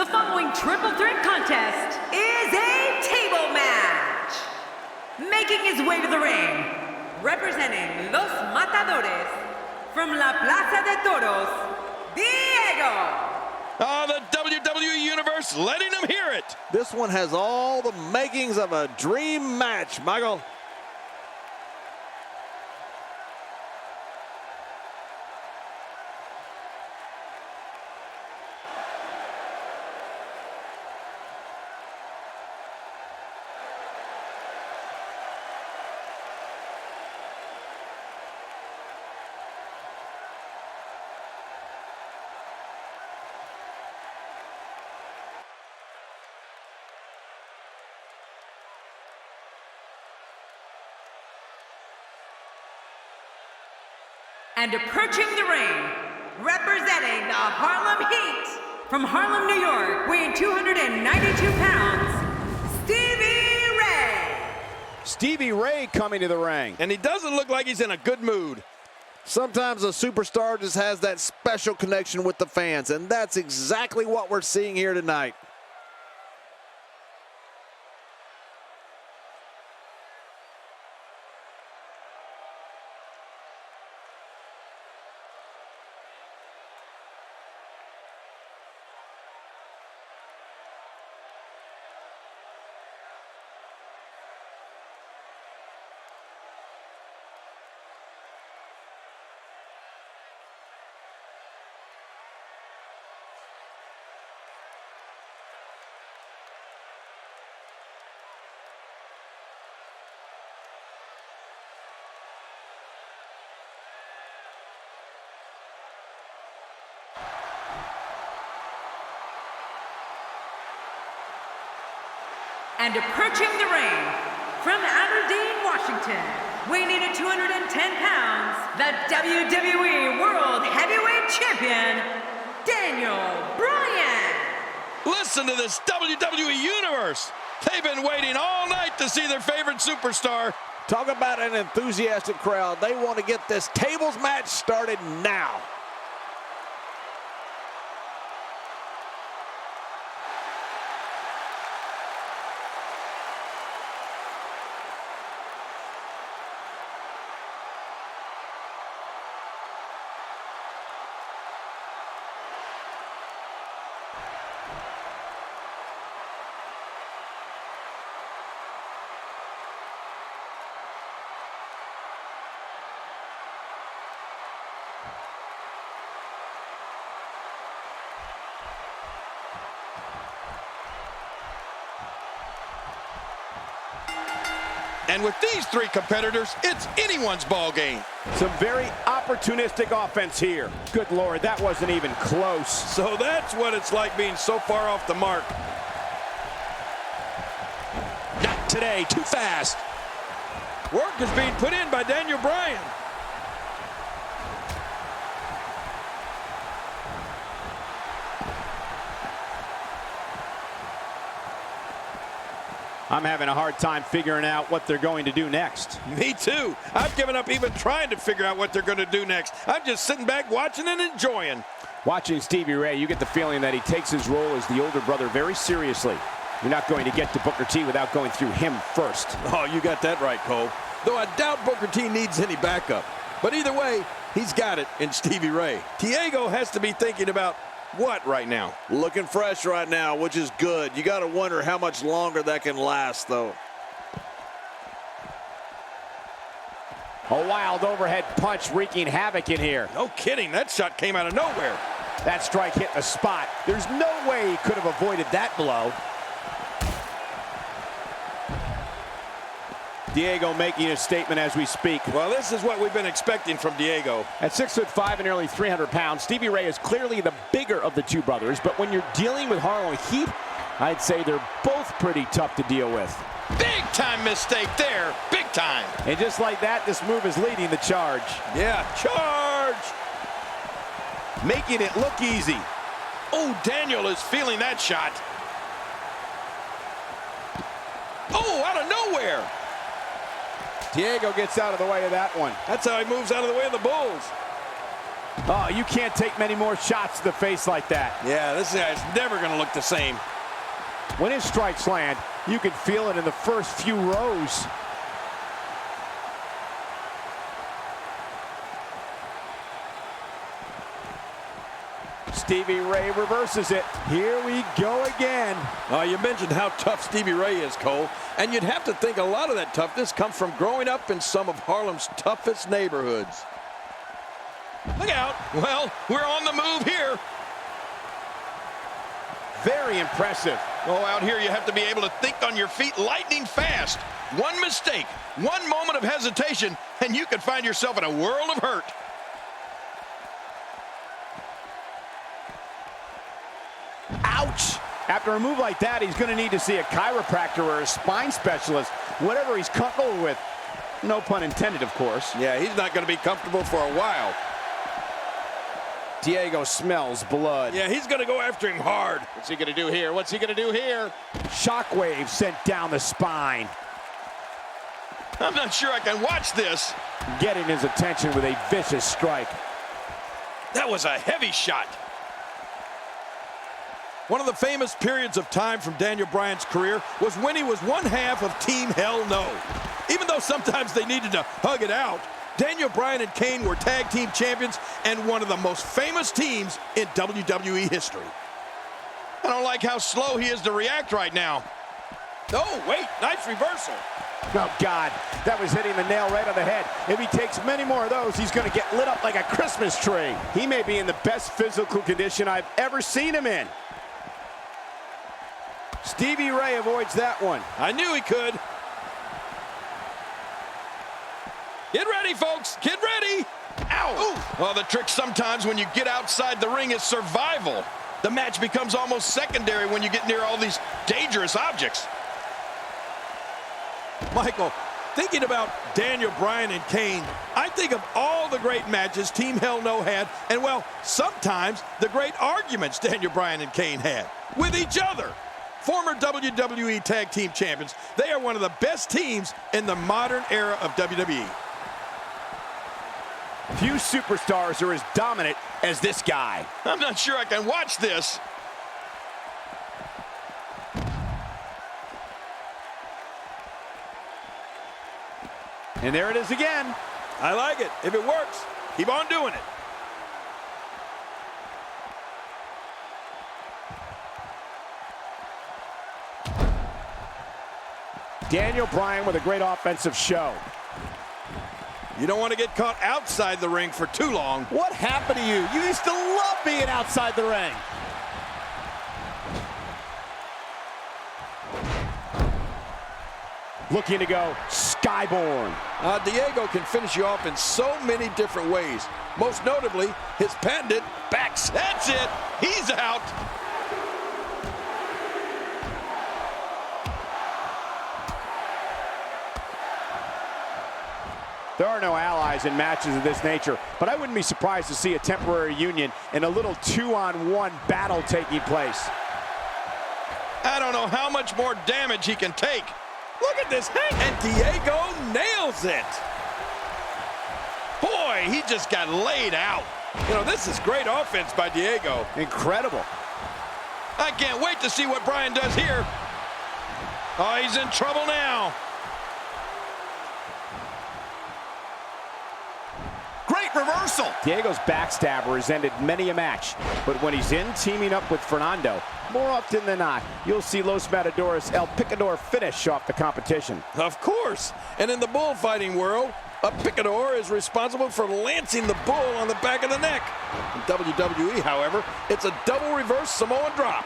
The following triple threat contest is a table match. Making his way to the ring, representing Los Matadores from La Plaza de Toros, Diego. Oh, the WWE Universe letting them hear it. This one has all the makings of a dream match, Michael. And approaching the ring, representing the Harlem Heat, from Harlem, New York, weighing 292 pounds, Stevie Ray. Stevie Ray coming to the ring. And he doesn't look like he's in a good mood. Sometimes a superstar just has that special connection with the fans, and that's exactly what we're seeing here tonight. And approaching the ring, from Aberdeen, Washington, weighing in at 210 pounds, the WWE World Heavyweight Champion, Bryan. Listen to this WWE Universe. They've been waiting all night to see their favorite superstar. Talk about an enthusiastic crowd. They want to get this tables match started now. And with these three competitors, it's anyone's ball game. Some very opportunistic offense here. Good Lord, that wasn't even close. So that's what it's like being so far off the mark. Not today, too fast. Work is being put in by Bryan. I'm having a hard time figuring out what they're going to do next. Me too. I've given up even trying to figure out what they're going to do next. I'm just sitting back watching and enjoying. Watching Stevie Ray, you get the feeling that he takes his role as the older brother very seriously. You're not going to get to Booker T without going through him first. Oh, you got that right, Cole. Though I doubt Booker T needs any backup. But either way, he's got it in Stevie Ray. Diego has to be thinking about what right now? Looking fresh right now, which is good. You got to wonder how much longer that can last, though. A wild overhead punch wreaking havoc in here. No kidding, that shot came out of nowhere. That strike hit the spot. There's no way he could have avoided that blow. Diego making a statement as we speak. Well, this is what we've been expecting from Diego. At 6'5" and nearly 300 pounds, Stevie Ray is clearly the bigger of the two brothers, but when you're dealing with Harlem Heat, I'd say they're both pretty tough to deal with. Big time mistake there, big time. And just like that, this move is leading the charge. Yeah, charge. Making it look easy. Oh, Daniel is feeling that shot. Oh, out of nowhere. Diego gets out of the way of that one. That's how he moves out of the way of the Bulls. Oh, you can't take many more shots to the face like that. Yeah, this guy's never going to look the same. When his strikes land, you can feel it in the first few rows. Stevie Ray reverses it. Here we go again. You mentioned how tough Stevie Ray is, Cole, and you'd have to think a lot of that toughness comes from growing up in some of Harlem's toughest neighborhoods. Look out. Well, we're on the move here. Very impressive. Oh, out here you have to be able to think on your feet lightning fast. One mistake, one moment of hesitation, and you could find yourself in a world of hurt. Ouch! After a move like that, he's going to need to see a chiropractor or a spine specialist, whatever he's comfortable with. No pun intended, of course. Yeah, he's not going to be comfortable for a while. Diego smells blood. Yeah, he's going to go after him hard. What's he going to do here? What's he going to do here? Shockwave sent down the spine. I'm not sure I can watch this. Getting his attention with a vicious strike. That was a heavy shot. One of the famous periods of time from Daniel Bryan's career was when he was one half of Team Hell No. Even though sometimes they needed to hug it out, Daniel Bryan and Kane were tag team champions and one of the most famous teams in WWE history. I don't like how slow he is to react right now. Oh, wait, nice reversal. Oh, God, that was hitting the nail right on the head. If he takes many more of those, he's going to get lit up like a Christmas tree. He may be in the best physical condition I've ever seen him in. Stevie Ray avoids that one. I knew he could. Get ready, folks. Get ready. Ow. Ooh. Well, the trick sometimes when you get outside the ring is survival. The match becomes almost secondary when you get near all these dangerous objects. Michael, thinking about Daniel Bryan and Kane, I think of all the great matches Team Hell No had, and, well, sometimes the great arguments Daniel Bryan and Kane had with each other. Former WWE Tag Team Champions, they are one of the best teams in the modern era of WWE. Few superstars are as dominant as this guy. I'm not sure I can watch this. And there it is again. I like it. If it works, keep on doing it. Daniel Bryan with a great offensive show. You don't want to get caught outside the ring for too long. What happened to you? You used to love being outside the ring. Looking to go skyborn. Diego can finish you off in so many different ways. Most notably, his patented back. That's it. He's out. There are no allies in matches of this nature, but I wouldn't be surprised to see a temporary union and a little 2-on-1 battle taking place. I don't know how much more damage he can take. Look at this hang, and Diego nails it. Boy, he just got laid out. You know, this is great offense by Diego. Incredible. I can't wait to see what Bryan does here. Oh, he's in trouble now. Great reversal. Diego's backstabber has ended many a match, but when he's in teaming up with Fernando, more often than not, you'll see Los Matadores El Picador finish off the competition. Of course. And in the bullfighting world, a picador is responsible for lancing the bull on the back of the neck. In WWE, however, it's a double reverse Samoan drop.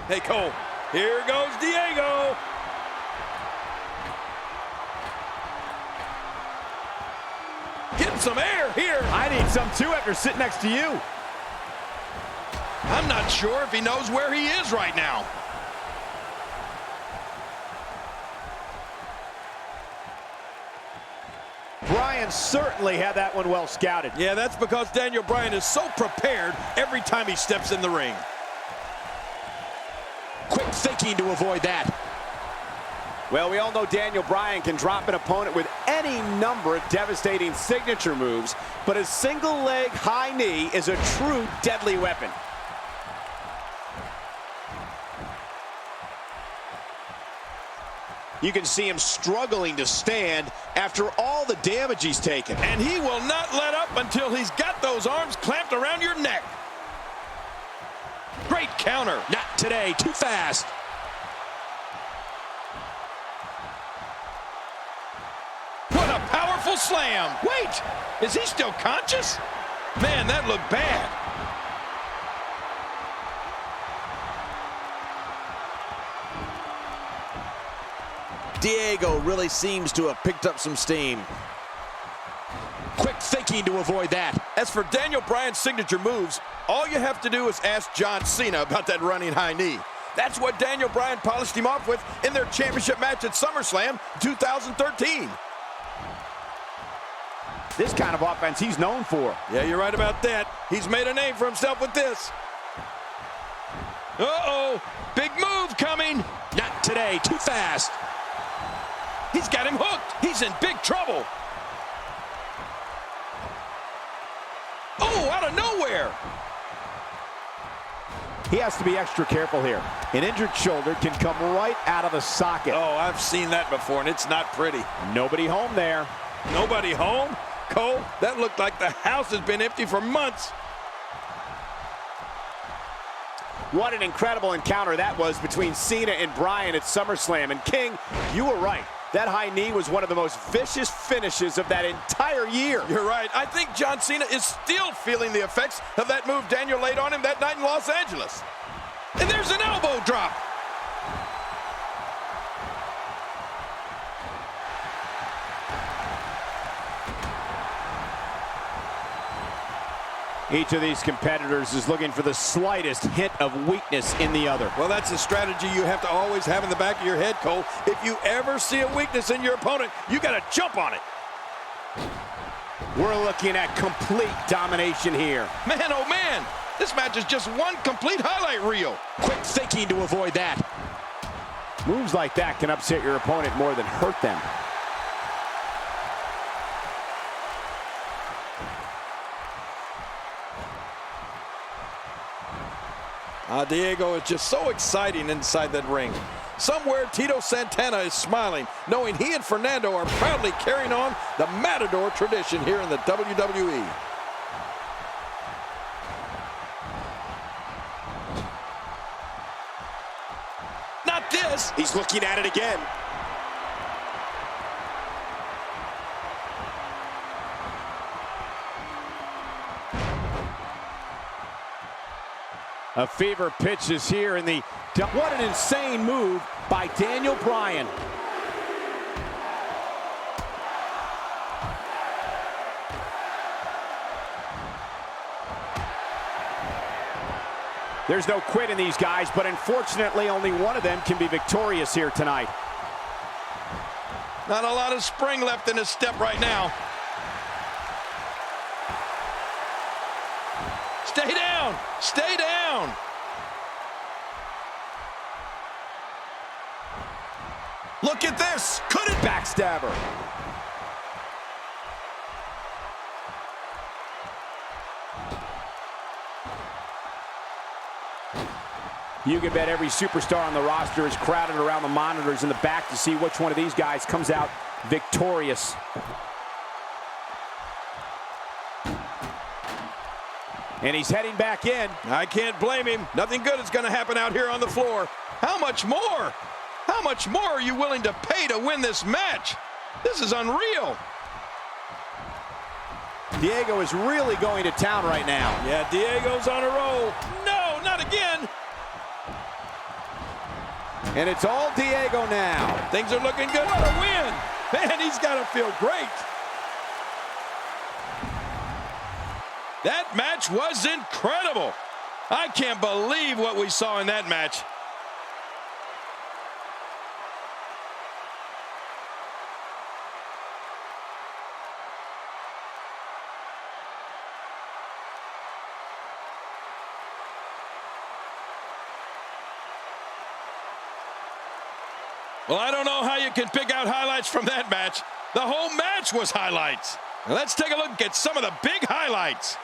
Hey, Cole, here goes Diego. Getting some air here. I need some too after sitting next to you. I'm not sure if he knows where he is right now. Bryan certainly had that one well scouted. Yeah, that's because Daniel Bryan is so prepared every time he steps in the ring. Quick thinking to avoid that. Well, we all know Daniel Bryan can drop an opponent with any number of devastating signature moves, but a single leg high knee is a true deadly weapon. You can see him struggling to stand after all the damage he's taken. And he will not let up until he's got those arms clamped around your neck. Great counter. Not today, too fast. What a powerful slam. Wait, is he still conscious? Man, that looked bad. Diego really seems to have picked up some steam. Quick thinking to avoid that. As for Daniel Bryan's signature moves, all you have to do is ask John Cena about that running high knee. That's what Daniel Bryan polished him off with in their championship match at SummerSlam 2013. This kind of offense he's known for. Yeah, you're right about that. He's made a name for himself with this. Uh-oh, big move coming. Not today, too fast. He's got him hooked. He's in big trouble. Oh, out of nowhere. He has to be extra careful here. An injured shoulder can come right out of the socket. Oh, I've seen that before, and it's not pretty. Nobody home there. Nobody home? Cole, that looked like the house has been empty for months. What an incredible encounter that was between Cena and Bryan at SummerSlam. And King, you were right. That high knee was one of the most vicious finishes of that entire year. You're right. I think John Cena is still feeling the effects of that move Daniel laid on him that night in Los Angeles. And there's an elbow drop. Each of these competitors is looking for the slightest hint of weakness in the other. Well, that's a strategy you have to always have in the back of your head, Cole. If you ever see a weakness in your opponent, you got to jump on it. We're looking at complete domination here. Man, oh man, this match is just one complete highlight reel. Quick thinking to avoid that. Moves like that can upset your opponent more than hurt them. Diego is just so exciting inside that ring. Somewhere Tito Santana is smiling, knowing he and Fernando are proudly carrying on the Matador tradition here in the WWE. Not this! He's looking at it again. A fever pitch is here in the... What an insane move by Daniel Bryan. There's no quit in these guys, but unfortunately only one of them can be victorious here tonight. Not a lot of spring left in his step right now. Stay down! Stay down! Look at this! Could it Backstabber. You can bet every superstar on the roster is crowded around the monitors in the back to see which one of these guys comes out victorious. And he's heading back in. I can't blame him. Nothing good is going to happen out here on the floor. How much more? How much more are you willing to pay to win this match? This is unreal. Diego is really going to town right now. Yeah, Diego's on a roll. No, not again. And it's all Diego now. Things are looking good. What a win. Man, he's got to feel great. That match was incredible. I can't believe what we saw in that match. Well, I don't know how you Bryan can pick out highlights from that match. The whole match was highlights. Now let's take a look at some of the big highlights.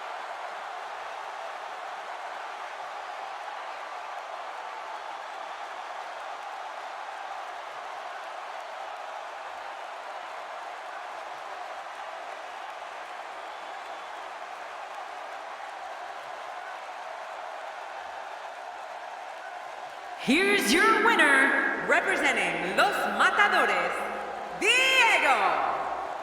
Here's your winner, representing Los Matadores, Diego.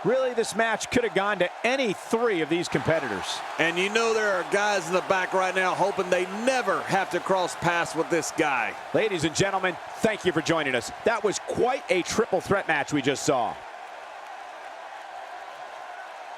Really, this match could have gone to any three of these competitors. And you know there are guys in the back right now hoping they never have to cross paths with this guy. Ladies and gentlemen, thank you for joining us. That was quite a triple threat match we just saw.